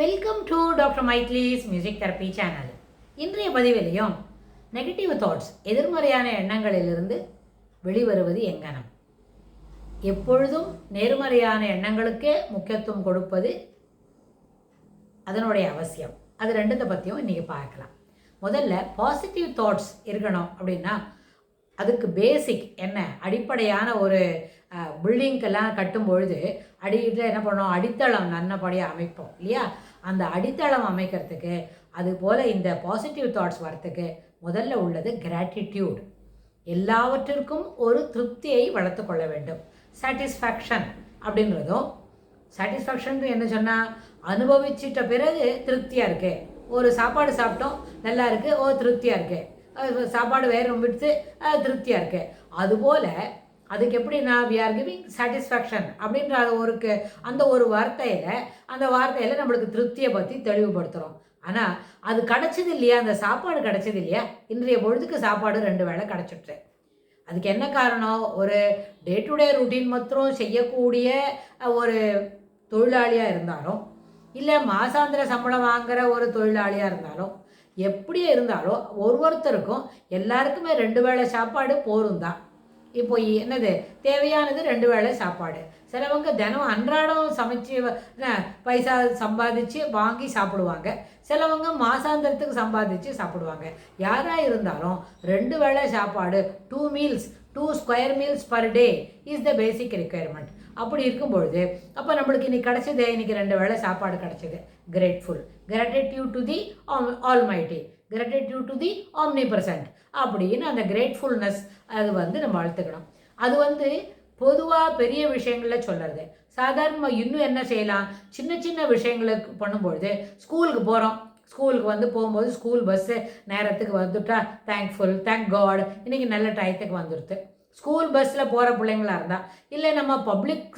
Welcome to doctor Maithili's music therapy channel. இன்றைய பதிவிலையும் negative thoughts, எதிர்மறையான எண்ணங்களிலிருந்து வெளிவருவது எங்கனம், எப்பொழுதும் நேர்மறையான எண்ணங்களுக்கே முக்கியத்துவம் கொடுப்பது அதனுடைய அவசியம், அது ரெண்டுத்தை பற்றியும் இன்றைக்கி பார்க்கலாம். முதல்ல பாசிட்டிவ் தாட்ஸ் இருக்கணும் அப்படின்னா அதுக்கு பேசிக் என்ன, அடிப்படையான ஒரு பில்டிங்க்கெல்லாம் கட்டும்பொழுது அடியில் என்ன பண்ணோம், அடித்தளம் நல்லபடியாக அமைப்போம் இல்லையா? அந்த அடித்தளம் அமைக்கிறதுக்கு அதுபோல் இந்த பாசிட்டிவ் தாட்ஸ் வரத்துக்கு முதல்ல உள்ளது கிராட்டிடியூட். எல்லாவற்றிற்கும் ஒரு திருப்தியை வளர்த்து கொள்ள வேண்டும். சாட்டிஸ்ஃபேக்ஷன் அப்படின்றதும், சாட்டிஸ்ஃபேக்ஷன் என்ன சொன்னால், அனுபவிச்சிட்ட பிறகு திருப்தியாக இருக்குது. ஒரு சாப்பாடு சாப்பிட்டோம், நல்லா இருக்குது, திருப்தியாக இருக்குது. சாப்பாடு வேறு விடுத்து திருப்தியாக இருக்குது. அதுபோல் அதுக்கு எப்படின்னா, வி ஆர் கிவிங் சாட்டிஸ்ஃபேக்ஷன் அப்படின்ற அந்த ஒரு வார்த்தையில் நம்மளுக்கு திருப்தியை பற்றி தெளிவுபடுத்துகிறோம். ஆனால் அது கிடச்சது இல்லையா, அந்த சாப்பாடு கிடச்சது இல்லையா, இன்றைய பொழுதுக்கு சாப்பாடு 2 வேளை கிடச்சிட்டு. அதுக்கு என்ன காரணம், ஒரு டே டு டே ரூட்டீன் மாத்திரம் செய்யக்கூடிய ஒரு தொழிலாளியாக இருந்தாலும், இல்லை மாசாந்திர சம்பளம் வாங்குகிற ஒரு தொழிலாளியாக இருந்தாலும், எப்படியே இருந்தாலும் ஒருத்தருக்கும் எல்லாருக்குமே 2 வேளை சாப்பாடு போரும் தான். இப்போ என்னது தேவையானது, 2 வேளை சாப்பாடு. சிலவங்க தினம் அன்றாடம் சமைச்சு பைசா சம்பாதிச்சு வாங்கி சாப்பிடுவாங்க, சிலவங்க மாசாந்திரத்துக்கு சம்பாதிச்சு சாப்பிடுவாங்க. யாராக இருந்தாலும் 2 வேளை சாப்பாடு, 2 meals, 2 square meals per day is the basic requirement. அப்படி இருக்கும் பொழுது அப்போ நம்மளுக்கு இன்னைக்கு கிடச்சது, இன்னைக்கு 2 வேளை சாப்பாடு கிடச்சிது, grateful, gratitude to the almighty, gratitude to the omnipresent அப்படின்னு அந்த கிரேட்ஃபுல்னஸ் அது நம்ம வளர்த்துக்கணும். அது பொதுவாக பெரிய விஷயங்களில் சொல்லுறது. சாதாரணமாக இன்னும் என்ன செய்யலாம், சின்ன சின்ன விஷயங்களுக்கு பண்ணும்பொழுது, ஸ்கூலுக்கு போகிறோம், ஸ்கூலுக்கு போகும்போது ஸ்கூல் பஸ்ஸு நேரத்துக்கு வந்துட்டா தேங்க்ஃபுல், தேங்க் காட் இன்றைக்கி நல்ல டயத்துக்கு வந்துடுது. ஸ்கூல் பஸ்ஸில் போகிற பிள்ளைங்களாக இருந்தால், இல்லை நம்ம பப்ளிக்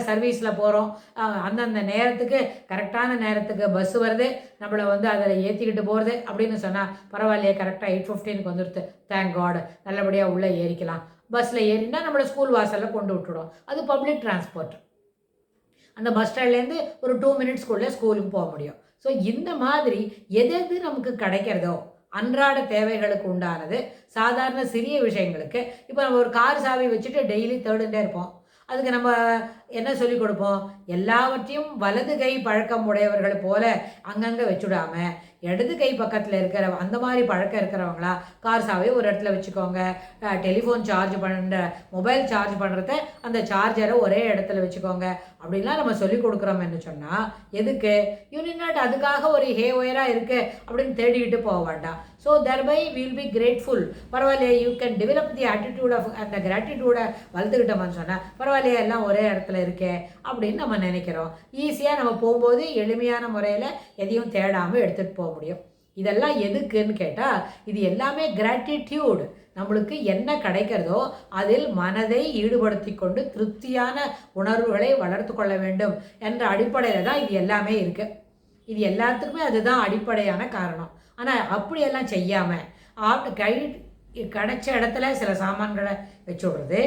சர்வீஸில் போகிறோம், அந்தந்த நேரத்துக்கு கரெக்டான நேரத்துக்கு பஸ்ஸு வருது, நம்மளை அதில் ஏற்றிக்கிட்டு போகிறது அப்படின்னு சொன்னால் பரவாயில்லையே, கரெக்டாக 8:15 வந்துடுது, தேங்க் காட், நல்லபடியாக உள்ளே ஏறிக்கலாம். பஸ்ஸில் ஏறினா நம்மளை ஸ்கூல் வாசலில் கொண்டு விட்டுடும். அது பப்ளிக் டிரான்ஸ்போர்ட். அந்த பஸ் ஸ்டாண்ட்லேருந்து ஒரு 2 மினிட்ஸ்க்குள்ளே ஸ்கூலுக்கு போக முடியும். ஸோ இந்த மாதிரி எது நமக்கு கிடைக்கிறதோ, அன்றாட தேவைகளுக்கு உண்டானது, சாதாரண சிறிய விஷயங்களுக்கு, இப்போ நம்ம ஒரு கார் சாவி வச்சுட்டு டெய்லி தேடிட்டே இருப்போம். அதுக்கு நம்ம என்ன சொல்லிக் கொடுப்போம், எல்லாவற்றையும் வலது கை பழக்கம் உடையவர்கள் போல அங்கங்கே வச்சுடாம, இடது கை பக்கத்தில் இருக்கிற அந்த மாதிரி பழக்கம் இருக்கிறவங்களா கார் சாவியை ஒரு இடத்துல வச்சுக்கோங்க. டெலிஃபோன் சார்ஜ் பண்ணுற, மொபைல் சார்ஜ் பண்ணுறத அந்த சார்ஜரை ஒரே இடத்துல வச்சுக்கோங்க அப்படின்லாம் நம்ம சொல்லிக் கொடுக்குறோம்னு சொன்னால், எதுக்கு யூனிட் அதுக்காக ஒரு ஒயராக இருக்குது அப்படின்னு தேடிக்கிட்டு போக வேண்டாம். So thereby will be grateful. பரவாயில்லையே, you can develop the attitude of, அந்த கிராட்டிடியூடை வளர்த்துக்கிட்டோம்னு சொன்னால், பரவாயில்லையே எல்லாம் ஒரே இடத்துல இருக்கே அப்படின்னு நம்ம நினைக்கிறோம். ஈஸியாக நம்ம போகும்போது எளிமையான முறையில் எதையும் தேடாமல் எடுத்துகிட்டு போக முடியும். இதெல்லாம் எதுக்குன்னு கேட்டால், இது எல்லாமே கிராட்டிடியூட். நம்மளுக்கு என்ன கிடைக்கிறதோ அதில் மனதை ஈடுபடுத்தி கொண்டு திருப்தியான உணர்வுகளை வளர்த்து கொள்ள வேண்டும் என்ற அடிப்படையில் தான் இது எல்லாமே இருக்குது. இது எல்லாத்துக்குமே அதுதான் அடிப்படையான காரணம். ஆனால் அப்படியெல்லாம் செய்யாமல் கிடைச்ச இடத்துல சில சாமான்களை வச்சு விடுறது,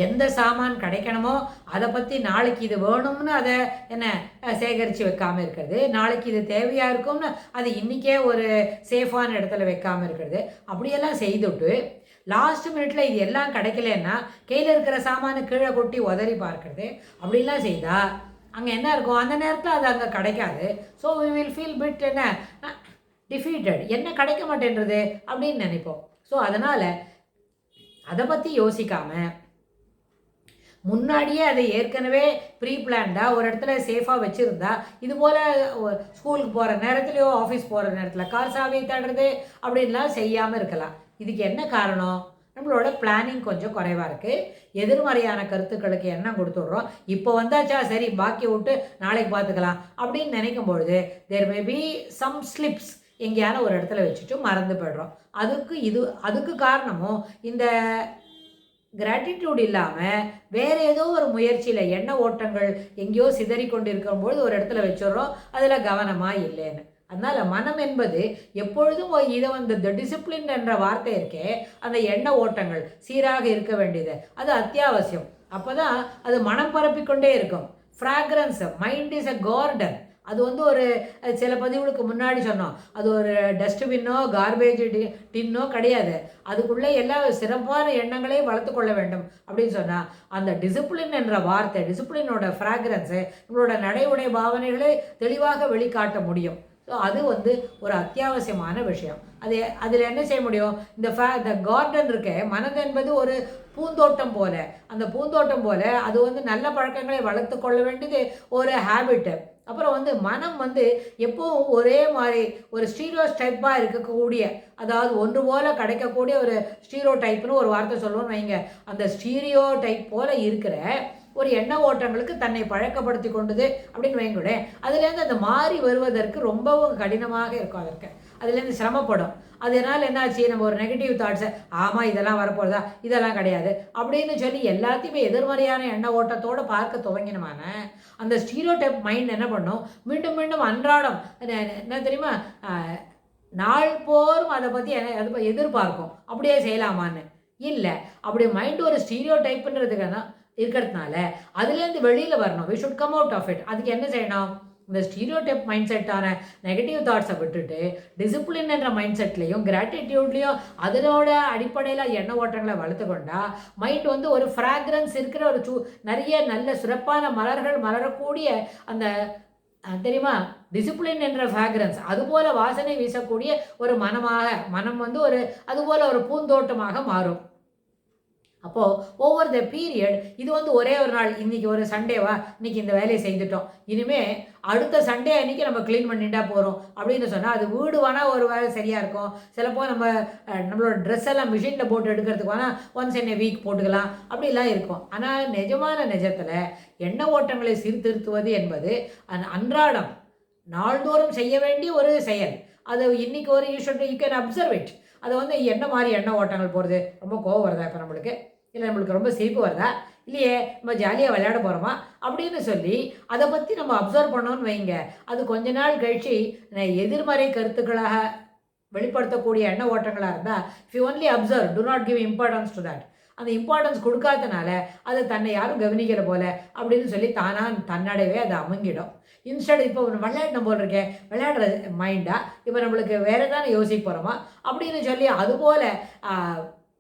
எந்த சாமான் கிடைக்கணுமோ அதை பற்றி நாளைக்கு இது வேணும்னு அதை சேகரித்து வைக்காமல் இருக்கிறது, நாளைக்கு இது தேவையாக இருக்கும்னு அது இன்றைக்கே ஒரு சேஃபான இடத்துல வைக்காமல் இருக்கிறது, அப்படியெல்லாம் செய்துவிட்டு லாஸ்ட் மினிட்ல இது எல்லாம் கிடைக்கலன்னா கையில் இருக்கிற சாமானை கீழே கொட்டி உதறி பார்க்கறது, அப்படிலாம் செய்தால் அங்கே என்ன இருக்கும், அந்த நேரத்தில் அது அங்கே கிடைக்காது. So we will feel bit defeated, என்ன கிடைக்க மாட்டேன்றது அப்படின்னு நினைப்போம். ஸோ அதனால் அதை பற்றி யோசிக்காமல் முன்னாடியே அதை ஏற்கனவே ப்ரீ பிளான்டாக ஒரு இடத்துல சேஃபாக வச்சுருந்தா, இதுபோல் ஸ்கூலுக்கு போகிற நேரத்துலையோ ஆஃபீஸ் போகிற நேரத்தில் கார் சாவியை தேடுறது அப்படின்லாம் செய்யாமல் இருக்கலாம். இதுக்கு என்ன காரணம், நம்மளோட பிளானிங் கொஞ்சம் குறைவாக இருக்குது. எதிர்மறையான கருத்துக்களுக்கு எண்ணம் கொடுத்துடுறோம். இப்போ வந்தாச்சா சரி பாக்கி விட்டு நாளைக்கு பார்த்துக்கலாம் அப்படின்னு நினைக்கும் பொழுது தேர் மே பி சம் ஸ்லிப்ஸ், எங்கேயான ஒரு இடத்துல வச்சுட்டு மறந்து போய்டுறோம். அதுக்கு காரணமும் இந்த கிராட்டிடியூட் இல்லாமல் வேறு ஏதோ ஒரு முயற்சியில் எண்ண ஓட்டங்கள் எங்கேயோ சிதறி கொண்டு இருக்கும்போது ஒரு இடத்துல வச்சுடுறோம், அதில் கவனமாக இல்லைன்னு. அதனால் மனம் என்பது எப்பொழுதும் இதை த டிசிப்ளின் என்ற வார்த்தை இருக்கே, அந்த எண்ண ஓட்டங்கள் சீராக இருக்க வேண்டியது அது அத்தியாவசியம். அப்போ தான் அது மனம் பரப்பிக்கொண்டே இருக்கும். Fragrance, mind is a garden. அது வந்து ஒரு சில பதிவுகளுக்கு முன்னாடி சொன்னோம், அது ஒரு டஸ்ட்பின்னோ கார்பேஜ் டின்னோ கிடையாது. அதுக்குள்ளே எல்லா சிறப்பான எண்ணங்களையும் வளர்த்து கொள்ள வேண்டும் அப்படின்னு சொன்னால் அந்த டிசிப்ளின் என்ற வார்த்தை, டிசிப்ளினோட ஃப்ராக்ரன்ஸு நம்மளோட நடை உடை பாவனைகளை தெளிவாக வெளிக்காட்ட முடியும். ஸோ அது வந்து ஒரு அத்தியாவசியமான விஷயம். அதில் என்ன செய்ய முடியும், இந்த கார்டன் இருக்க மனது என்பது ஒரு பூந்தோட்டம் போல, அந்த பூந்தோட்டம் போல அது வந்து நல்ல பழக்கங்களை வளர்த்து கொள்ள வேண்டியது ஒரு ஹேபிட்டு. அப்புறம் வந்து மனம் வந்து எப்போவும் ஒரே மாதிரி ஒரு ஸ்டீரியோ டைப்பாக இருக்கக்கூடிய, அதாவது ஒன்று போல் கிடைக்கக்கூடிய ஒரு ஸ்டீரியோ டைப்னு ஒரு வார்த்தை சொல்லுவோம்னு வைங்க, அந்த ஸ்டீரியோ டைப் போல் இருக்கிற ஒரு எண்ண ஓட்டங்களுக்கு தன்னை பழக்கப்படுத்தி கொண்டது அப்படின்னு வைங்களேன். அதுலேருந்து அந்த மாறி வருவதற்கு ரொம்பவும் கடினமாக இருக்கும். அதுலேருந்து சிரமப்படும். அதனால் என்னாச்சு, நம்ம ஒரு நெகட்டிவ் தாட்ஸை ஆமாம் இதெல்லாம் வரப்போகுதா, இதெல்லாம் கிடையாது அப்படின்னு சொல்லி எல்லாத்தையுமே எதிர்மறையான எண்ண ஓட்டத்தோடு பார்க்க துவங்கினமான அந்த ஸ்டீரியோடைப் மைண்ட் என்ன பண்ணும், மீண்டும் மீண்டும் அன்றாடம் என்ன தெரியுமா, நாள்தோறும் அதை பற்றி அதை எதிர்பார்க்கும். அப்படியே செய்யலாமான்னு இல்லை. அப்படி மைண்ட் ஒரு ஸ்டீரியோ டைப்புன்றதுக்கான இருக்கிறதுனால அதுலேருந்து வெளியில் வரணும். We should come out of it. அதுக்கு என்ன செய்யணும், இந்த ஸ்டீரியோடைப் மைண்ட் செட்டான நெகட்டிவ் தாட்ஸை விட்டுட்டு டிசிப்ளின் என்ற மைண்ட் செட்லேயும் கிராட்டிடியூட்லேயும் அதனோட அடிப்படையில் எண்ண ஓட்டங்களை வளர்த்து கொண்டா மைண்ட் வந்து ஒரு ஃப்ராக்ரன்ஸ் இருக்கிற ஒரு நிறைய நல்ல சிறப்பான மலர்கள் மலரக்கூடிய அந்த தெரியுமா, டிசிப்ளின் என்ற ஃப்ராக்ரன்ஸ் அதுபோல் வாசனை வீசக்கூடிய ஒரு மனம் வந்து ஒரு அதுபோல் ஒரு பூந்தோட்டமாக மாறும். அப்போது ஓவர் த பீரியட் இது வந்து ஒரே ஒரு நாள், இன்றைக்கி ஒரு சண்டேவா இன்றைக்கி இந்த வேலையை செய்துட்டோம், இனிமேல் அடுத்த சண்டே அன்றைக்கி நம்ம க்ளீன் பண்ணிட்டா போகிறோம் அப்படின்னு சொன்னால் அது வீடு வேணால் ஒரு வேலை சரியாக இருக்கும். சிலப்போ நம்மளோட ட்ரெஸ் எல்லாம் மிஷினில் போட்டு எடுக்கிறதுக்கு வேணால் ஒன்ஸ் இன் எ வீக் போட்டுக்கலாம், அப்படிலாம் இருக்கும். ஆனால் நிஜத்தில் எண்ண ஓட்டங்களை சீர்திருத்துவது என்பது அன்றாடம் நாள்தோறும் செய்ய வேண்டிய ஒரு செயல். அது இன்றைக்கி ஒரு யூ கேன் அப்சர்வ் இட். அதை வந்து என்ன மாதிரி எண்ண ஓட்டங்கள் போகிறது, ரொம்ப கோவம் வருதா இப்போ நம்மளுக்கு, இல்லை நம்மளுக்கு ரொம்ப சிரிப்பு வருதா, இல்லையே நம்ம ஜாலியாக விளையாட போகிறோமா அப்படின்னு சொல்லி அதை பற்றி நம்ம அப்சர்வ் பண்ணோன்னு வைங்க. அது கொஞ்ச நாள் கழித்து எதிர்மறை கருத்துக்களாக வெளிப்படுத்தக்கூடிய எண்ண ஓட்டங்களாக இருந்தால் if you only observe, to not give importance to that, அந்த இம்பார்ட்டன்ஸ் கொடுக்காதனால அது தன்னை யாரும் கவனிக்கிற போல அப்படின்னு சொல்லி தன்னடைவே அது அமுங்கிடும். இன்ஸ்டட் இப்போ விளையாடின போல் இருக்கேன், விளையாடுற மைண்டா இப்போ நம்மளுக்கு வேறு தானே யோசிக்க போகிறோமா அப்படின்னு சொல்லி அதுபோல்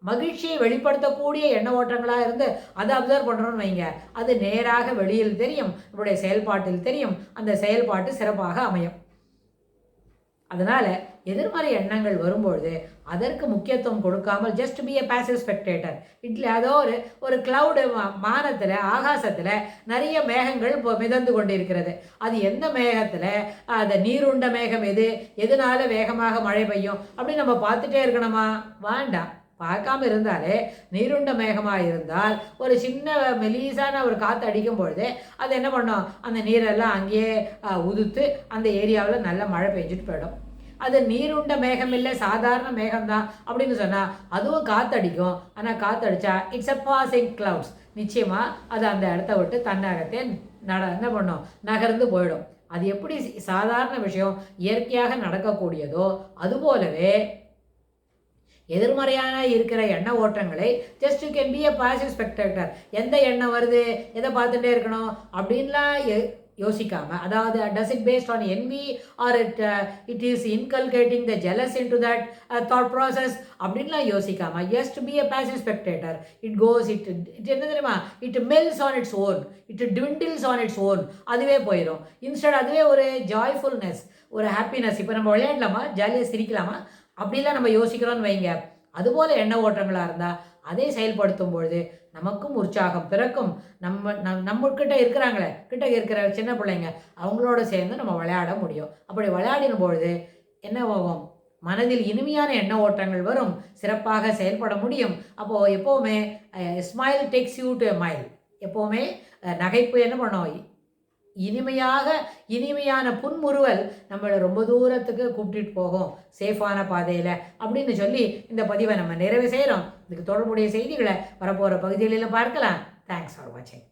மகிழ்ச்சியை வெளிப்படுத்தக்கூடிய எண்ண ஓட்டங்களாக இருந்து அதை அப்சர்வ் பண்ணுறோன்னு வைங்க. அது நேராக வெளியில் தெரியும், நம்மளுடைய செயல்பாட்டில் தெரியும், அந்த செயல்பாட்டு சிறப்பாக அமையும். அதனால் எதிர்மறை எண்ணங்கள் வரும்பொழுது அதற்கு முக்கியத்துவம் கொடுக்காமல் just be a passive spectator. அதோ ஒரு கிளவுடு வானத்தில் ஆகாசத்தில் நிறைய மேகங்கள் இப்போ மிதந்து கொண்டிருக்கிறது. அது எந்த மேகத்தில், அந்த நீருண்ட மேகம் எதனால வேகமாக மழை பெய்யும் அப்படின்னு நம்ம பார்த்துட்டே இருக்கணுமா? வேண்டாம். பார்க்காம இருந்தாலே நீருண்ட மேகமாக இருந்தால் ஒரு சின்ன மெலீஸான ஒரு காற்று அடிக்கும் பொழுது அது என்ன பண்ணும், அந்த நீரெல்லாம் அங்கேயே உதுத்து அந்த ஏரியாவில் நல்ல மழை பெஞ்சிட்டு போயிடும். அது நீருண்ட மேகம் இல்லை, சாதாரண மேகம்தான் அப்படின்னு சொன்னால் அதுவும் காற்றடிக்கும். ஆனால் காற்றடிச்சா இட்ஸ் அ பாசிங் கிளவுட்ஸ். நிச்சயமாக அது அந்த இடத்த விட்டு தன்னகத்தே என்ன பண்ணும், நகர்ந்து போயிடும். அது எப்படி சாதாரண விஷயம் இயற்கையாக நடக்கக்கூடியதோ அதுபோலவே எதிர்மறையான இருக்கிற எண்ண ஓட்டங்களை just you can be a passive spectator. எந்த எண்ணம் வருது, எதை பார்த்துட்டே இருக்கணும் அப்படின்லாம் யோசிக்காம, அதாவது does it based on envy or it is inculcating the jealous into that thought process அப்படின்லாம் யோசிக்காம just be a passive spectator. It goes it என்ன தெரியுமா, it melts on its own, it dwindles on its own. அதுவே போயிடும். Instead அதுவே ஒரு joyfulness, ஒரு happiness. இப்போ நம்ம விளையாடலாமா, ஜாலியாக சிரிக்கலாமா அப்படிலாம் நம்ம யோசிக்கிறோன்னு வைங்க. அதுபோல் எண்ண ஓட்டங்களாக இருந்தால் அதை செயல்படுத்தும் பொழுது நமக்கும் உற்சாகம் பிறக்கும். நம்மக்கிட்ட இருக்கிற சின்ன பிள்ளைங்க அவங்களோட சேர்ந்து நம்ம விளையாட முடியும். அப்படி விளையாடின பொழுது என்ன ஆகும், மனதில் இனிமையான எண்ண ஓட்டங்கள் வரும், சிறப்பாக செயல்பட முடியும். அப்போது எப்போவுமே smile tax you to a mile. எப்போவுமே நகைப்பு என்ன பண்ணோம், இனிமையான புன்முறுவல் நம்மளை ரொம்ப தூரத்துக்கு கூப்பிட்டுட்டு போகும் சேஃபான பாதையில் அப்படின்னு சொல்லி இந்த பதிவை நம்ம நிறைவு செய்கிறோம். இதுக்கு தொடர்புடைய செய்திகளை வரப்போகிற பகுதிகளில் பார்க்கலாம். தேங்க்ஸ் ஃபார் வாட்சிங்.